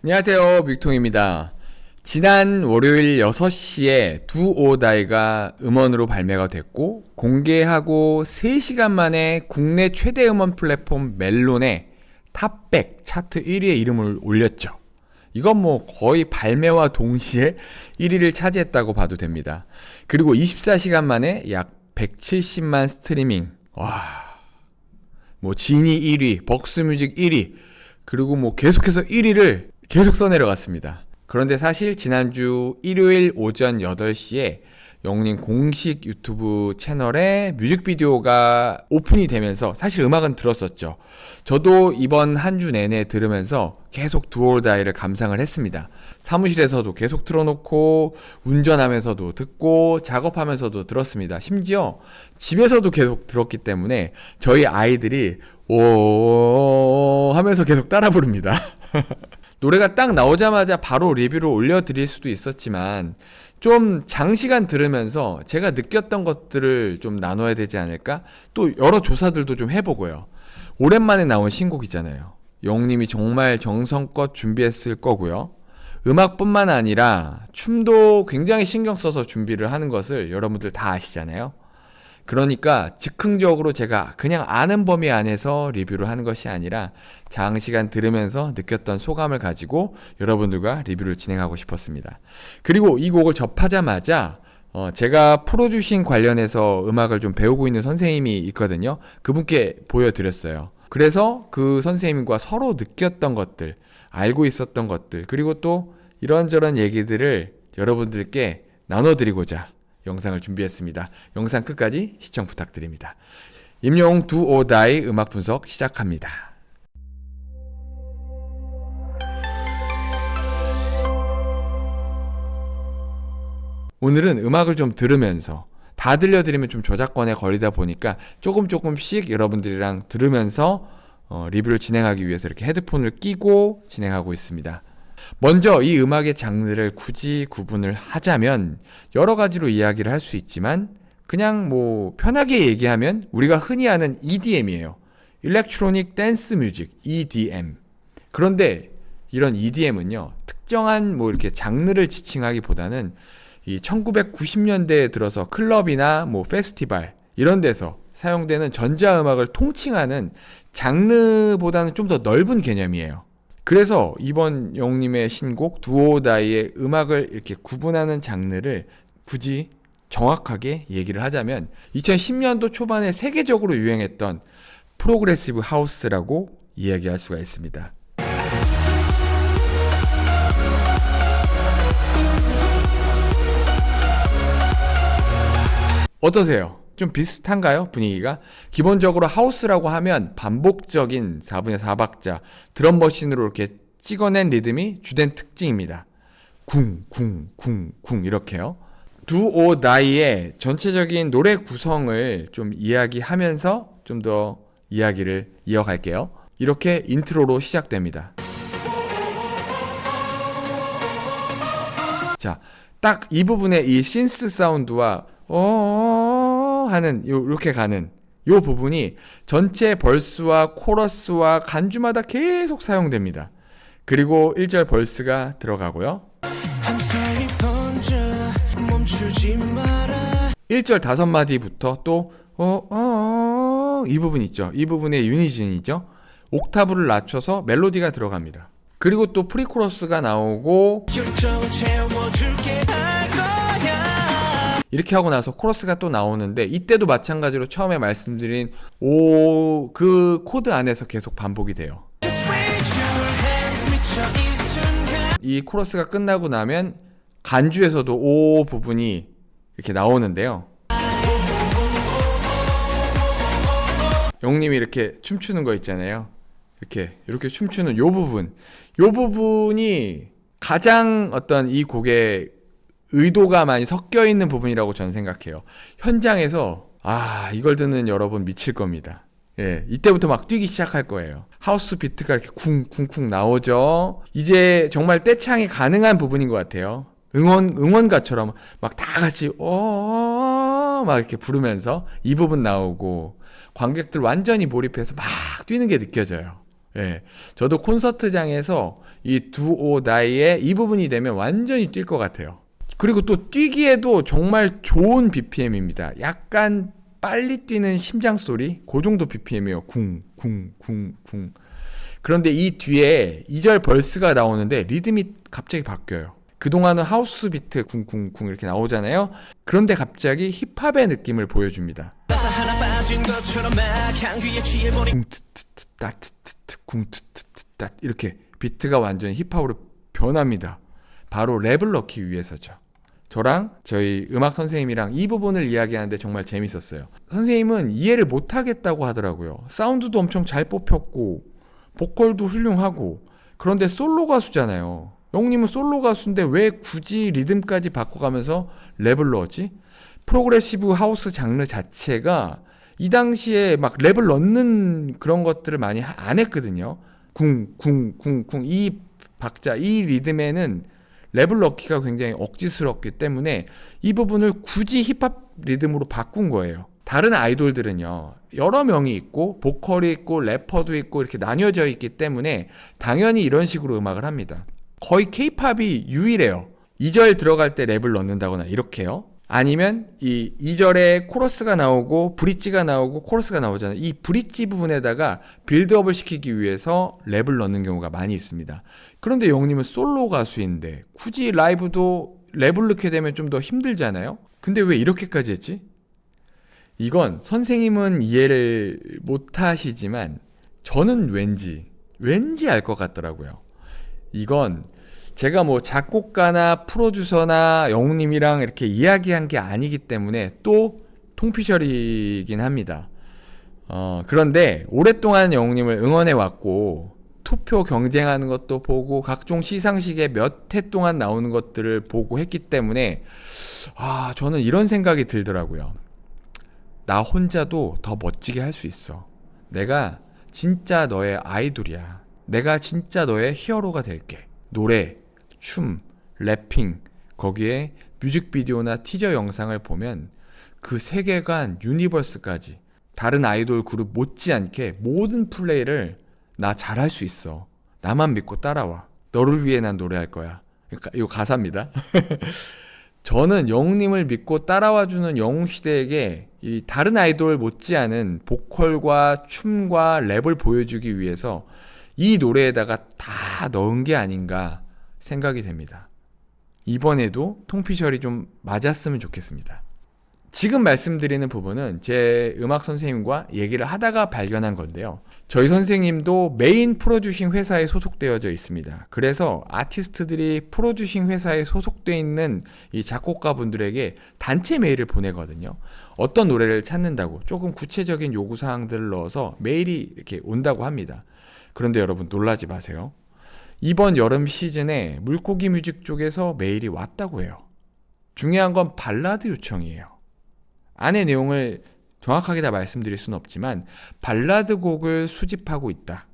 안녕하세요, 빅통입니다. 지난 월요일 6시에 Do or Die가 음원으로 발매가 됐고 공개하고 3시간 만에 국내 최대 음원 플랫폼 멜론에 탑100 차트 1위에 이름을 올렸죠. 이건 뭐 거의 발매와 동시에 1위를 차지했다고 봐도 됩니다. 그리고 24시간 만에 약 170만 스트리밍. 와, 뭐 지니 1위, 벅스뮤직 1위, 그리고 뭐 계속해서 1위를 계속 써내려갔습니다. 그런데 사실 지난주 일요일 오전 8시에 영웅님 공식 유튜브 채널에 뮤직비디오가 오픈이 되면서 사실 음악은 들었었죠. 저도 이번 한 주 내내 들으면서 계속 Do or Die를 감상을 했습니다. 사무실에서도 계속 틀어놓고 운전하면서도 듣고 작업하면서도 들었습니다. 심지어 집에서도 계속 들었기 때문에 저희 아이들이 오 하면서 계속 따라 부릅니다. 노래가 딱 나오자마자 바로 리뷰를 올려드릴 수도 있었지만 좀 장시간 들으면서 제가 느꼈던 것들을 좀 나눠야 되지 않을까? 또 여러 조사들도 좀 해보고요. 오랜만에 나온 신곡이잖아요. 영웅님이 정말 정성껏 준비했을 거고요. 음악뿐만 아니라 춤도 굉장히 신경 써서 준비를 하는 것을 여러분들 다 아시잖아요. 그러니까 즉흥적으로 제가 그냥 아는 범위 안에서 리뷰를 하는 것이 아니라 장시간 들으면서 느꼈던 소감을 가지고 여러분들과 리뷰를 진행하고 싶었습니다. 그리고 이 곡을 접하자마자 제가 프로듀싱 관련해서 음악을 좀 배우고 있는 선생님이 있거든요. 그분께 보여드렸어요. 그래서 그 선생님과 서로 느꼈던 것들, 알고 있었던 것들, 그리고 또 이런저런 얘기들을 여러분들께 나눠드리고자 영상을 준비했습니다. 영상 끝까지 시청 부탁드립니다. 임영웅 Do or Die 음악 분석 시작합니다. 오늘은 음악을 좀 들으면서 다 들려드리면 좀 저작권에 걸리다 보니까 조금씩 여러분들이랑 들으면서 리뷰를 진행하기 위해서 이렇게 헤드폰을 끼고 진행하고 있습니다. 먼저 이 음악의 장르를 굳이 구분을 하자면 여러 가지로 이야기를 할 수 있지만 그냥 뭐 편하게 얘기하면 우리가 흔히 아는 EDM이에요. Electronic Dance Music, EDM. 그런데 이런 EDM은요, 특정한 뭐 이렇게 장르를 지칭하기보다는 이 1990년대에 들어서 클럽이나 뭐 페스티벌 이런 데서 사용되는 전자음악을 통칭하는 장르보다는 좀 더 넓은 개념이에요. 그래서 이번 영웅님의 신곡 Do or Die의 음악을 이렇게 구분하는 장르를 굳이 정확하게 얘기를 하자면 2010년도 초반에 세계적으로 유행했던 프로그레시브 하우스라고 이야기할 수가 있습니다. 어떠세요? 좀 비슷한가요? 분위기가? 기본적으로 하우스라고 하면 반복적인 4분의 4박자 드럼 머신으로 이렇게 찍어낸 리듬이 주된 특징입니다. 쿵쿵쿵쿵 이렇게요. Do or Die의 전체적인 노래 구성을 좀 이야기하면서 좀 더 이야기를 이어갈게요. 이렇게 인트로로 시작됩니다. 자, 딱 이 부분에 이 신스 사운드와 하는 이렇게 가는 요 부분이 전체 벌스와 코러스와 간주마다 계속 사용됩니다. 그리고 1절 벌스가 들어가고요. 1절 5마디부터 또 이 부분 있죠. 이 부분의 유니즌이죠. 옥타브를 낮춰서 멜로디가 들어갑니다. 그리고 또 프리코러스가 나오고 이렇게 하고 나서 코러스가 또 나오는데 이때도 마찬가지로 처음에 말씀드린 그 코드 안에서 계속 반복이 돼요. 이 코러스가 끝나고 나면 간주에서도 오 부분이 이렇게 나오는데요. 영님이 이렇게 춤추는 거 있잖아요. 이렇게 춤추는 요 부분이 가장 어떤 이 곡의 의도가 많이 섞여 있는 부분이라고 저는 생각해요. 현장에서 이걸 듣는 여러분 미칠 겁니다. 예, 이때부터 막 뛰기 시작할 거예요. 하우스 비트가 이렇게 쿵쿵쿵 나오죠. 이제 정말 떼창이 가능한 부분인 것 같아요. 응원가처럼 막 다 같이 막 이렇게 부르면서 이 부분 나오고 관객들 완전히 몰입해서 막 뛰는 게 느껴져요. 예. 저도 콘서트장에서 이 두오 다이의 이 부분이 되면 완전히 뛸 것 같아요. 그리고 또 뛰기에도 정말 좋은 BPM입니다. 약간 빨리 뛰는 심장 소리? 그 정도 BPM이에요. 쿵, 쿵, 쿵, 쿵. 그런데 이 뒤에 2절 벌스가 나오는데 리듬이 갑자기 바뀌어요. 그동안은 하우스 비트 쿵쿵쿵 이렇게 나오잖아요. 그런데 갑자기 힙합의 느낌을 보여줍니다. 쿵트트트따트트트 쿵트트트따 이렇게 비트가 완전히 힙합으로 변합니다. 바로 랩을 넣기 위해서죠. 저랑 저희 음악 선생님이랑 이 부분을 이야기하는데 정말 재밌었어요. 선생님은 이해를 못하겠다고 하더라고요. 사운드도 엄청 잘 뽑혔고 보컬도 훌륭하고 그런데 솔로 가수잖아요. 영님은 솔로 가수인데 왜 굳이 리듬까지 바꿔가면서 랩을 넣었지? 프로그레시브 하우스 장르 자체가 이 당시에 막 랩을 넣는 그런 것들을 많이 안 했거든요. 쿵쿵쿵쿵 이 박자 이 리듬에는 랩을 넣기가 굉장히 억지스럽기 때문에 이 부분을 굳이 힙합 리듬으로 바꾼 거예요. 다른 아이돌들은요, 여러 명이 있고 보컬이 있고 래퍼도 있고 이렇게 나뉘어져 있기 때문에 당연히 이런 식으로 음악을 합니다. 거의 케이팝이 유일해요. 2절 들어갈 때 랩을 넣는다거나 이렇게요. 아니면 이 2절에 코러스가 나오고 브릿지가 나오고 코러스가 나오잖아요. 이 브릿지 부분에다가 빌드업을 시키기 위해서 랩을 넣는 경우가 많이 있습니다. 그런데 영님은 솔로 가수인데 굳이 라이브도 랩을 넣게 되면 좀 더 힘들잖아요. 근데 왜 이렇게까지 했지? 이건 선생님은 이해를 못 하시지만 저는 왠지 알 것 같더라고요. 이건 제가 뭐 작곡가나 프로듀서나 영웅님이랑 이렇게 이야기한 게 아니기 때문에 또 통피셜이긴 합니다. 그런데 오랫동안 영웅님을 응원해 왔고 투표 경쟁하는 것도 보고 각종 시상식에 몇 해 동안 나오는 것들을 보고 했기 때문에 저는 이런 생각이 들더라고요. 나 혼자도 더 멋지게 할 수 있어. 내가 진짜 너의 아이돌이야. 내가 진짜 너의 히어로가 될게. 노래, 춤, 래핑, 거기에 뮤직비디오나 티저 영상을 보면 그 세계관, 유니버스까지 다른 아이돌 그룹 못지않게 모든 플레이를 나 잘할 수 있어. 나만 믿고 따라와. 너를 위해 난 노래할 거야. 그러니까 이거 가사입니다. 저는 영웅님을 믿고 따라와주는 영웅시대에게 이 다른 아이돌 못지않은 보컬과 춤과 랩을 보여주기 위해서 이 노래에다가 다 넣은 게 아닌가 생각이 됩니다. 이번에도 통피셜이 좀 맞았으면 좋겠습니다. 지금 말씀드리는 부분은 제 음악 선생님과 얘기를 하다가 발견한 건데요. 저희 선생님도 메인 프로듀싱 회사에 소속되어져 있습니다. 그래서 아티스트들이 프로듀싱 회사에 소속되어 있는 이 작곡가분들에게 단체 메일을 보내거든요. 어떤 노래를 찾는다고 조금 구체적인 요구사항들을 넣어서 메일이 이렇게 온다고 합니다. 그런데 여러분 놀라지 마세요. 이번 여름 시즌에 물고기 뮤직 쪽에서 메일이 왔다고 해요. 중요한 건 발라드 요청이에요. 안의 내용을 정확하게 다 말씀드릴 수는 없지만 발라드 곡을 수집하고 있다.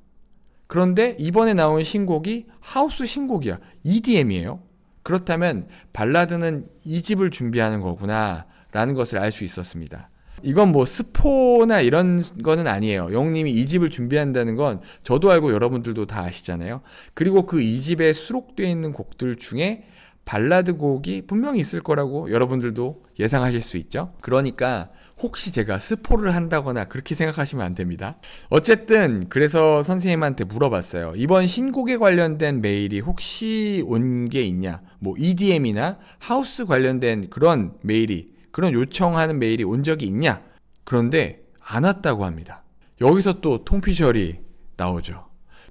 그런데 이번에 나온 신곡이 하우스 신곡이야. EDM이에요. 그렇다면 발라드는 2집을 준비하는 거구나 라는 것을 알 수 있었습니다. 이건 뭐 스포나 이런 거는 아니에요. 영웅님이 2집을 준비한다는 건 저도 알고 여러분들도 다 아시잖아요. 그리고 그 2집에 수록되어 있는 곡들 중에 발라드 곡이 분명히 있을 거라고 여러분들도 예상하실 수 있죠. 그러니까 혹시 제가 스포를 한다거나 그렇게 생각하시면 안 됩니다. 어쨌든 그래서 선생님한테 물어봤어요. 이번 신곡에 관련된 메일이 혹시 온 게 있냐? 뭐 EDM이나 하우스 관련된 그런 메일이 그런 요청하는 메일이 온 적이 있냐? 그런데 안 왔다고 합니다. 여기서 또 통피셜이 나오죠.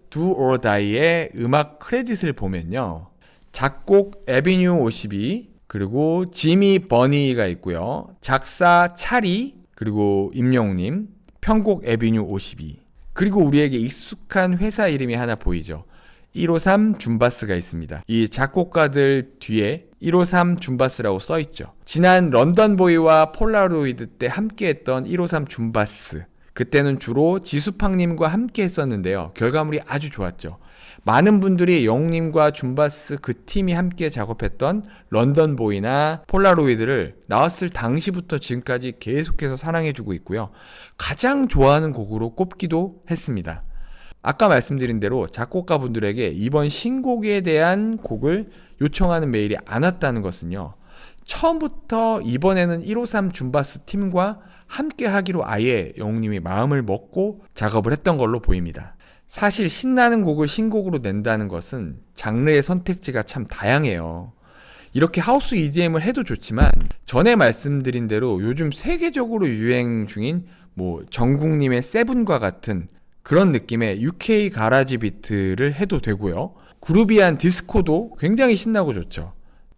Do or Die의 음악 크레딧을 보면요. 작곡 에비뉴 52, 그리고 지미 버니가 있고요. 작사 차리, 그리고 임영웅님, 편곡 에비뉴 52. 그리고 우리에게 익숙한 회사 이름이 하나 보이죠. 153 줌바스가 있습니다. 이 작곡가들 뒤에 153 줌바스라고 써있죠. 지난 런던보이와 폴라로이드 때 함께했던 153 줌바스. 그때는 주로 지수팡님과 함께 했었는데요. 결과물이 아주 좋았죠. 많은 분들이 영웅님과 줌바스 그 팀이 함께 작업했던 런던보이나 폴라로이드를 나왔을 당시부터 지금까지 계속해서 사랑해주고 있고요. 가장 좋아하는 곡으로 꼽기도 했습니다. 아까 말씀드린 대로 작곡가분들에게 이번 신곡에 대한 곡을 요청하는 메일이 안 왔다는 것은요, 처음부터 이번에는 153 줌바스 팀과 함께 하기로 아예 영웅님이 마음을 먹고 작업을 했던 걸로 보입니다. 사실 신나는 곡을 신곡으로 낸다는 것은 장르의 선택지가 참 다양해요. 이렇게 하우스 EDM을 해도 좋지만 전에 말씀드린 대로 요즘 세계적으로 유행 중인 정국님의 세븐과 같은 그런 느낌의 UK 가라지 비트를 해도 되고요. 그루비한 디스코도 굉장히 신나고 좋죠.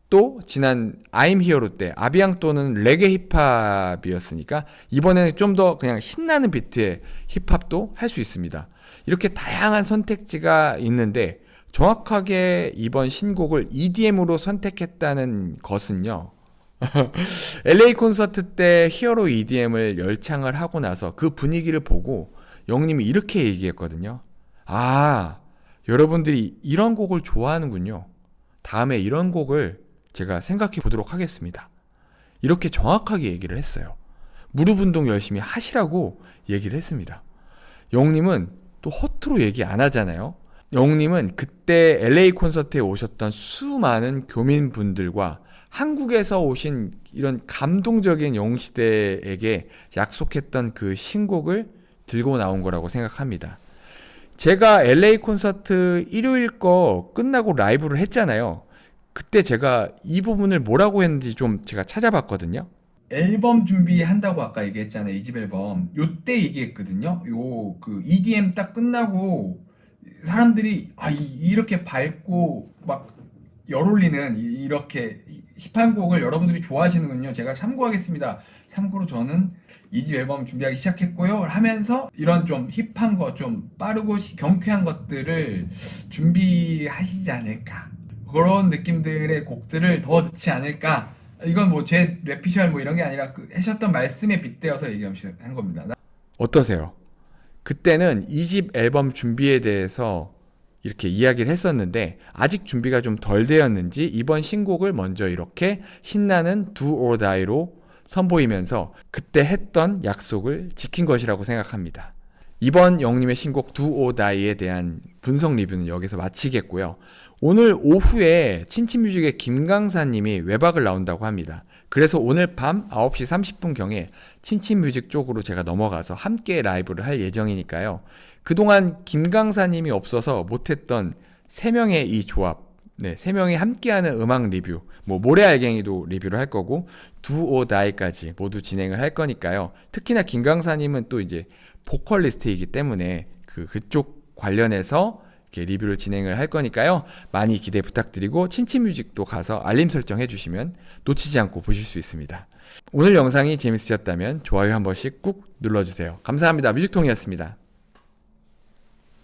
또 지난 I'm Here로 때 아비앙또는 레게 힙합이었으니까 이번에는 좀 더 그냥 신나는 비트의 힙합도 할 수 있습니다. 이렇게 다양한 선택지가 있는데 정확하게 이번 신곡을 EDM으로 선택했다는 것은요, LA 콘서트 때 히어로 EDM을 열창을 하고 나서 그 분위기를 보고 영님이 이렇게 얘기했거든요. 아, 여러분들이 이런 곡을 좋아하는군요. 다음에 이런 곡을 제가 생각해 보도록 하겠습니다. 이렇게 정확하게 얘기를 했어요. 무릎 운동 열심히 하시라고 얘기를 했습니다. 영님은 또 허투루 얘기 안 하잖아요. 영님은 그때 LA 콘서트에 오셨던 수많은 교민분들과 한국에서 오신 이런 감동적인 영웅시대에게 약속했던 그 신곡을 들고 나온 거라고 생각합니다. 제가 LA 콘서트 일요일 거 끝나고 라이브를 했잖아요. 그때 제가 이 부분을 뭐라고 했는지 좀 제가 찾아봤거든요. 앨범 준비한다고 아까 얘기했잖아요. 2집 앨범. 요때 얘기했거든요. 요 그 EDM 딱 끝나고 사람들이 이렇게 밝고 막 열올리는 이렇게 힙한 곡을 여러분들이 좋아하시는군요. 제가 참고하겠습니다. 참고로 저는 2집 앨범 준비하기 시작했고요 하면서 이런 좀 힙한 거, 좀 빠르고 경쾌한 것들을 준비하시지 않을까, 그런 느낌들의 곡들을 더 넣지 않을까. 이건 제 뇌피셜 이런 게 아니라 하셨던 말씀에 빗대어서 얘기한 겁니다. 어떠세요? 그때는 2집 앨범 준비에 대해서 이렇게 이야기를 했었는데 아직 준비가 좀 덜 되었는지 이번 신곡을 먼저 이렇게 신나는 Do or Die로 선보이면서 그때 했던 약속을 지킨 것이라고 생각합니다. 이번 영님의 신곡 Do or Die에 대한 분석 리뷰는 여기서 마치겠고요. 오늘 오후에 친친뮤직의 김강사님이 외박을 나온다고 합니다. 그래서 오늘 밤 9시 30분경에 친친뮤직 쪽으로 제가 넘어가서 함께 라이브를 할 예정이니까요. 그동안 김강사님이 없어서 못했던 3명의 이 조합, 3명이 함께하는 음악 리뷰, 모래알갱이도 리뷰를 할 거고 Do or Die까지 모두 진행을 할 거니까요. 특히나 김강사님은 또 이제 보컬리스트이기 때문에 그쪽 관련해서 이렇게 리뷰를 진행을 할 거니까요. 많이 기대 부탁드리고 친친뮤직도 가서 알림 설정해 주시면 놓치지 않고 보실 수 있습니다. 오늘 영상이 재밌으셨다면 좋아요 한 번씩 꾹 눌러주세요. 감사합니다. 뮤직통이었습니다.